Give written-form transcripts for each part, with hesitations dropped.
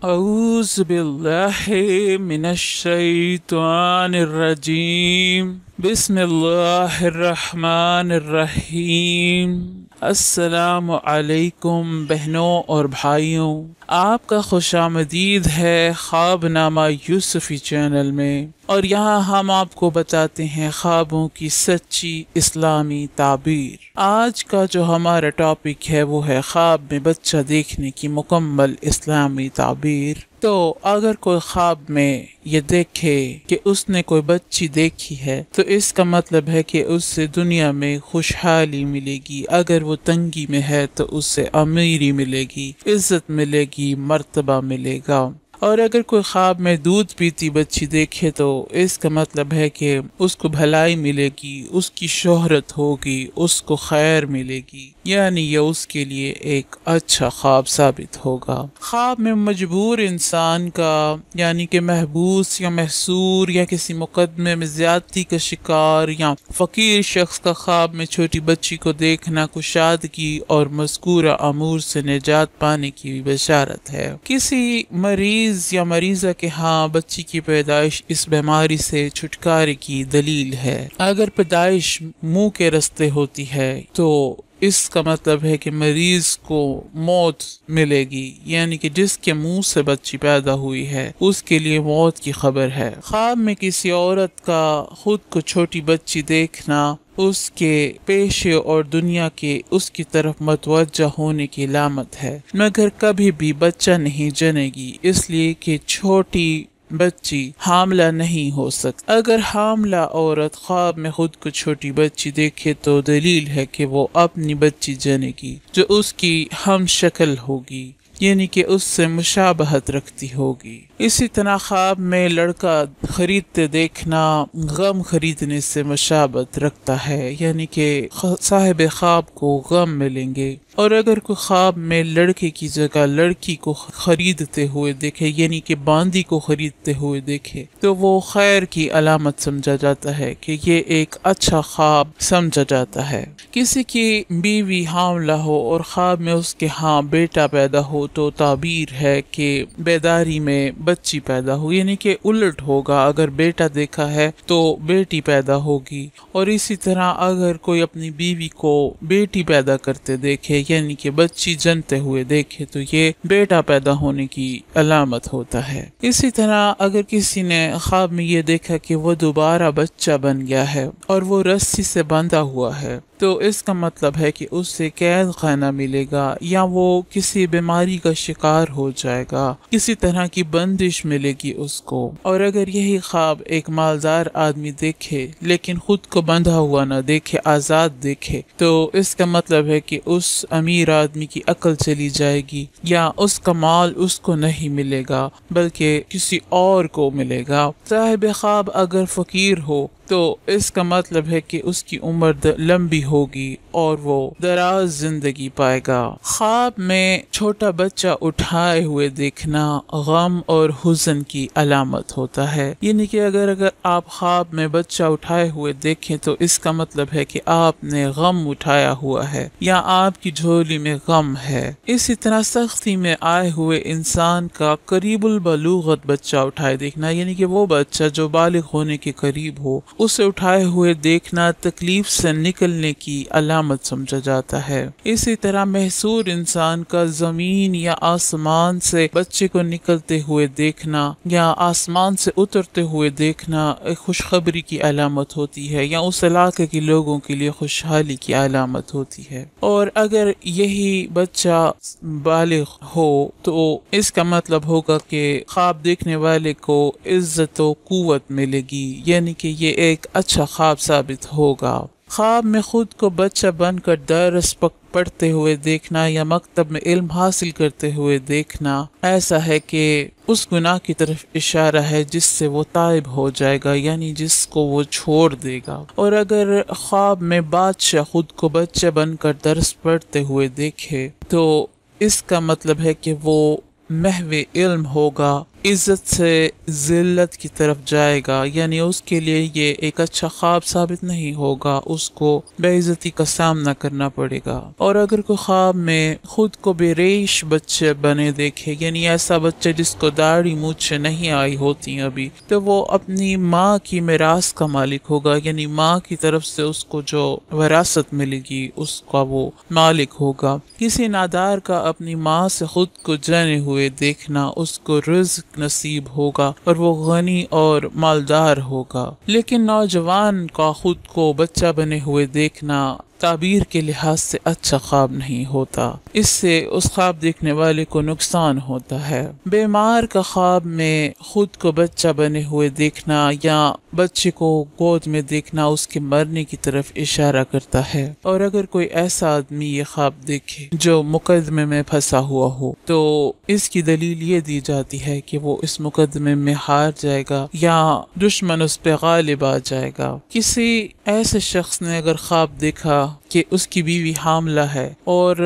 أعوذ بالله من الشيطان الرجيم بسم الله الرحمن الرحیم۔ السلام علیکم بہنوں اور بھائیوں، آپ کا خوش آمدید ہے خواب نامہ یوسفی چینل میں، اور یہاں ہم آپ کو بتاتے ہیں خوابوں کی سچی اسلامی تعبیر۔ آج کا جو ہمارا ٹاپک ہے وہ ہے خواب میں بچہ دیکھنے کی مکمل اسلامی تعبیر۔ تو اگر کوئی خواب میں یہ دیکھے کہ اس نے کوئی بچی دیکھی ہے تو اس کا مطلب ہے کہ اس سے دنیا میں خوشحالی ملے گی، اگر وہ تنگی میں ہے تو اس سے امیری ملے گی، عزت ملے گی، مرتبہ ملے گا۔ اور اگر کوئی خواب میں دودھ پیتی بچی دیکھے تو اس کا مطلب ہے کہ اس کو بھلائی ملے گی، اس کی شہرت ہوگی، اس کو خیر ملے گی، یعنی یہ اس کے لیے ایک اچھا خواب ثابت ہوگا۔ خواب میں مجبور انسان کا یعنی کہ محبوس یا محصور یا کسی مقدمے میں زیادتی کا شکار یا فقیر شخص کا خواب میں چھوٹی بچی کو دیکھنا کشادگی اور مذکورہ امور سے نجات پانے کی بھی بشارت ہے۔ کسی مریض یا مریضہ کے ہاں بچی کی پیدائش اس بیماری سے چھٹکارے کی دلیل ہے۔ اگر پیدائش منہ کے رستے ہوتی ہے تو اس کا مطلب ہے کہ مریض کو موت ملے گی، یعنی کہ جس کے منہ سے بچی پیدا ہوئی ہے اس کے لیے موت کی خبر ہے۔ خواب میں کسی عورت کا خود کو چھوٹی بچی دیکھنا اس کے پیشے اور دنیا کے اس کی طرف متوجہ ہونے کی علامت ہے، مگر کبھی بھی بچہ نہیں جنے گی، اس لیے کہ چھوٹی بچی حاملہ نہیں ہو سکتی۔ اگر حاملہ عورت خواب میں خود کو چھوٹی بچی دیکھے تو دلیل ہے کہ وہ اپنی بچی جنے گی جو اس کی ہم شکل ہوگی، یعنی کہ اس سے مشابہت رکھتی ہوگی۔ اسی طرح خواب میں لڑکا خریدتے دیکھنا غم خریدنے سے مشابہت رکھتا ہے، یعنی کہ صاحب خواب کو غم ملیں گے۔ اور اگر کوئی خواب میں لڑکے کی جگہ لڑکی کو خریدتے ہوئے دیکھے، یعنی کہ باندی کو خریدتے ہوئے دیکھے، تو وہ خیر کی علامت سمجھا جاتا ہے کہ یہ ایک اچھا خواب سمجھا جاتا ہے۔ کسی کی بیوی حاملہ ہو اور خواب میں اس کے ہاں بیٹا پیدا ہو تو تعبیر ہے کہ بیداری میں بچی پیدا ہو، یعنی کہ الٹ ہوگا، اگر بیٹا دیکھا ہے تو بیٹی پیدا ہوگی۔ اور اسی طرح اگر کوئی اپنی بیوی کو بیٹی پیدا کرتے دیکھے، یعنی کہ بچی جنتے ہوئے دیکھے، تو یہ بیٹا پیدا ہونے کی علامت ہوتا ہے۔ اسی طرح اگر کسی نے خواب میں یہ دیکھا کہ وہ دوبارہ بچہ بن گیا ہے اور وہ رسی سے بندھا ہوا ہے تو اس کا مطلب ہے کہ اس سے قید خانہ ملے گا، یا وہ کسی بیماری کا شکار ہو جائے گا، کسی طرح کی بندش ملے گی اس کو۔ اور اگر یہی خواب ایک مالدار آدمی دیکھے لیکن خود کو بندھا ہوا نہ دیکھے، آزاد دیکھے، تو اس کا مطلب ہے کہ اس امیر آدمی کی عقل چلی جائے گی، یا اس کا مال اس کو نہیں ملے گا بلکہ کسی اور کو ملے گا۔ صاحب خواب اگر فقیر ہو تو اس کا مطلب ہے کہ اس کی عمر لمبی ہوگی اور وہ دراز زندگی پائے گا۔ خواب میں چھوٹا بچہ اٹھائے ہوئے دیکھنا غم اور حزن کی علامت ہوتا ہے، یعنی کہ اگر آپ خواب میں بچہ اٹھائے ہوئے دیکھیں تو اس کا مطلب ہے کہ آپ نے غم اٹھایا ہوا ہے یا آپ کی جھولی میں غم ہے۔ اسی طرح سختی میں آئے ہوئے انسان کا قریب البلوغت بچہ اٹھائے دیکھنا، یعنی کہ وہ بچہ جو بالغ ہونے کے قریب ہو، اسے اٹھائے ہوئے دیکھنا تکلیف سے نکلنے کی علامت سمجھا جاتا ہے۔ اسی طرح محصور انسان کا زمین یا آسمان سے بچے کو نکلتے ہوئے دیکھنا یا آسمان سے اترتے ہوئے دیکھنا ایک خوشخبری کی علامت ہوتی ہے، یا اس علاقے کے لوگوں کے لیے خوشحالی کی علامت ہوتی ہے۔ اور اگر یہی بچہ بالغ ہو تو اس کا مطلب ہوگا کہ خواب دیکھنے والے کو عزت و قوت ملے گی، یعنی کہ یہ ایک اچھا خواب ثابت ہوگا۔ خواب میں خود کو بچہ بن کر درس پڑھتے ہوئے دیکھنا یا مکتب میں علم حاصل کرتے ہوئے دیکھنا ایسا ہے کہ اس گناہ کی طرف اشارہ ہے جس سے وہ تائب ہو جائے گا، یعنی جس کو وہ چھوڑ دے گا۔ اور اگر خواب میں بادشاہ خود کو بچہ بن کر درس پڑھتے ہوئے دیکھے تو اس کا مطلب ہے کہ وہ محو علم ہوگا، عزت سے ذلت کی طرف جائے گا، یعنی اس کے لیے یہ ایک اچھا خواب ثابت نہیں ہوگا، اس کو بے عزتی کا سامنا کرنا پڑے گا۔ اور اگر کوئی خواب میں خود کو بے ریش بچے بنے دیکھے، یعنی ایسا بچہ جس کو داڑھی مونچھ نہیں آئی ہوتی ابھی، تو وہ اپنی ماں کی میراث کا مالک ہوگا، یعنی ماں کی طرف سے اس کو جو وراثت ملے گی اس کا وہ مالک ہوگا۔ کسی نادار کا اپنی ماں سے خود کو جنے ہوئے دیکھنا، اس کو رزق نصیب ہوگا اور وہ غنی اور مالدار ہوگا۔ لیکن نوجوان کا خود کو بچہ بنے ہوئے دیکھنا تعبیر کے لحاظ سے اچھا خواب نہیں ہوتا، اس سے اس خواب دیکھنے والے کو نقصان ہوتا ہے۔ بیمار کا خواب میں خود کو بچہ بنے ہوئے دیکھنا یا بچے کو گود میں دیکھنا اس کے مرنے کی طرف اشارہ کرتا ہے، اور اگر کوئی ایسا آدمی یہ خواب دیکھے جو مقدمے میں پھنسا ہوا ہو تو اس کی دلیل یہ دی جاتی ہے کہ وہ اس مقدمے میں ہار جائے گا یا دشمن اس پہ غالب آ جائے گا۔ کسی ایسے شخص نے اگر خواب دیکھا کہ اس کی بیوی حاملہ ہے اور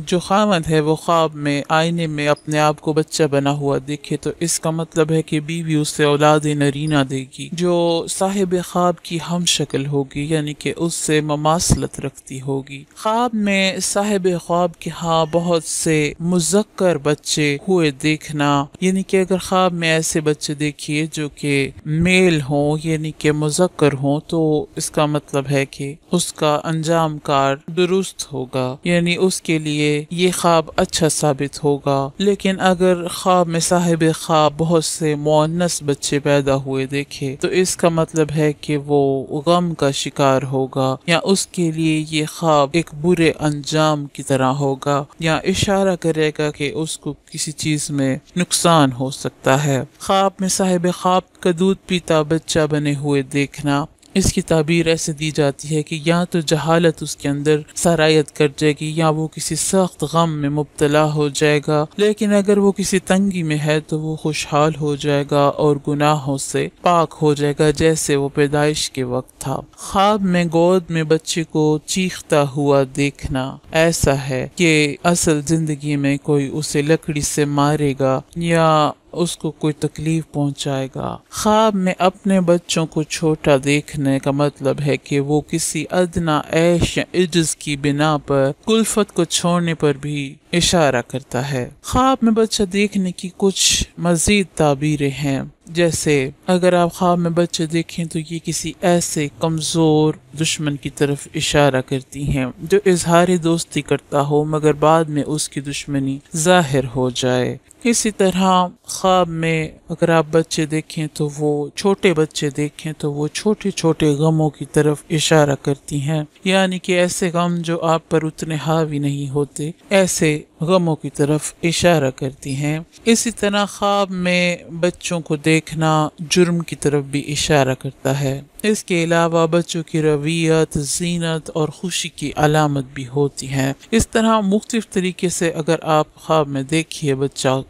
جو خاوند ہے وہ خواب میں آئینے میں اپنے آپ کو بچہ بنا ہوا دیکھے، تو اس کا مطلب ہے کہ بیوی اسے اولاد نرینہ دے گی جو صاحب خواب کی ہم شکل ہوگی، یعنی کہ اس سے مماثلت رکھتی ہوگی۔ خواب میں صاحب خواب کے ہاں بہت سے مذکر بچے ہوئے دیکھنا، یعنی کہ اگر خواب میں ایسے بچے دیکھیے جو کہ میل ہوں، یعنی کہ مذکر ہوں، تو اس کا مطلب ہے کہ اس کا انجام کار درست ہوگا، یعنی اس کے لیے یہ خواب اچھا ثابت ہوگا۔ لیکن اگر خواب میں صاحب خواب بہت سے مؤنث بچے پیدا ہوئے دیکھے تو اس کا مطلب ہے کہ وہ غم کا شکار ہوگا، یا اس کے لیے یہ خواب ایک برے انجام کی طرح ہوگا، یا اشارہ کرے گا کہ اس کو کسی چیز میں نقصان ہو سکتا ہے۔ خواب میں صاحب خواب کا دودھ پیتا بچہ بنے ہوئے دیکھنا، اس کی تعبیر ایسے دی جاتی ہے کہ یا تو جہالت اس کے اندر سرایت کر جائے گی یا وہ کسی سخت غم میں مبتلا ہو جائے گا، لیکن اگر وہ کسی تنگی میں ہے تو وہ خوشحال ہو جائے گا اور گناہوں سے پاک ہو جائے گا جیسے وہ پیدائش کے وقت تھا۔ خواب میں گود میں بچے کو چیختا ہوا دیکھنا ایسا ہے کہ اصل زندگی میں کوئی اسے لکڑی سے مارے گا یا اس کو کوئی تکلیف پہنچائے گا۔ خواب میں اپنے بچوں کو چھوٹا دیکھنے کا مطلب ہے کہ وہ کسی ادنا عیش یا عجز کی بنا پر کلفت کو چھوڑنے پر بھی اشارہ کرتا ہے۔ خواب میں بچہ دیکھنے کی کچھ مزید تعبیریں ہیں، جیسے اگر آپ خواب میں بچے دیکھیں تو یہ کسی ایسے کمزور دشمن کی طرف اشارہ کرتی ہیں جو اظہار دوستی کرتا ہو مگر بعد میں اس کی دشمنی ظاہر ہو جائے۔ اسی طرح خواب میں اگر آپ بچے دیکھیں تو وہ چھوٹے بچے دیکھیں تو وہ چھوٹے چھوٹے غموں کی طرف اشارہ کرتی ہیں، یعنی کہ ایسے غم جو آپ پر اتنے حاوی نہیں ہوتے، ایسے غموں کی طرف اشارہ کرتی ہیں۔ اسی طرح خواب میں بچوں کو دیکھنا جرم کی طرف بھی اشارہ کرتا ہے۔ اس کے علاوہ بچوں کی رویت، زینت اور خوشی کی علامت بھی ہوتی ہے۔ اس طرح مختلف طریقے سے اگر آپ خواب میں دیکھیے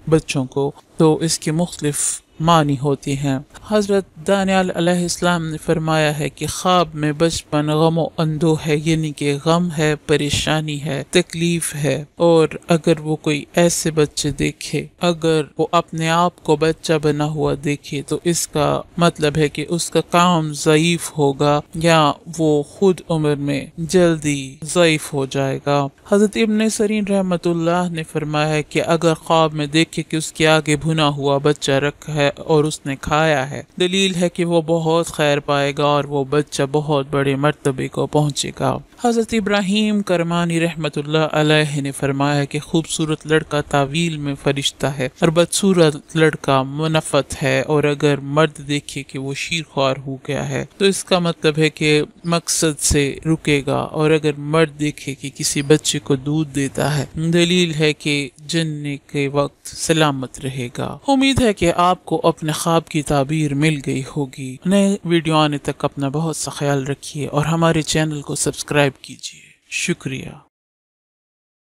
بچوں کو تو اس کے مختلف معنی ہوتی ہیں۔ حضرت دانیال علیہ السلام نے فرمایا ہے کہ خواب میں بچپن غم و اندوہ ہے، یعنی کہ غم ہے، پریشانی ہے، تکلیف ہے، اور اگر وہ کوئی ایسے بچے دیکھے، اگر وہ اپنے آپ کو بچہ بنا ہوا دیکھے تو اس کا مطلب ہے کہ اس کا کام ضعیف ہوگا یا وہ خود عمر میں جلدی ضعیف ہو جائے گا۔ حضرت ابن سیرین رحمۃ اللہ نے فرمایا ہے کہ اگر خواب میں دیکھے کہ اس کے آگے بھنا ہوا بچہ رکھا ہے اور اس نے کھایا ہے، دلیل ہے کہ وہ بہت خیر پائے گا اور وہ بچہ بہت بڑے مرتبے کو پہنچے گا۔ حضرت ابراہیم کرمانی رحمۃ اللہ علیہ نے فرمایا کہ خوبصورت لڑکا تعویل میں فرشتہ ہے اور بدصورت لڑکا منفت ہے، اور اگر مرد دیکھے کہ وہ شیر خوار ہو گیا ہے تو اس کا مطلب ہے کہ مقصد سے رکے گا، اور اگر مرد دیکھے کہ کسی بچے کو دودھ دیتا ہے دلیل ہے کہ جننے کے وقت سلامت رہے گا۔ امید ہے کہ آپ کو اپنے خواب کی تعبیر مل گئی ہوگی۔ نئے ویڈیو آنے تک اپنا بہت سا خیال رکھیے اور ہمارے چینل کو سبسکرائب کیجیے۔ شکریہ۔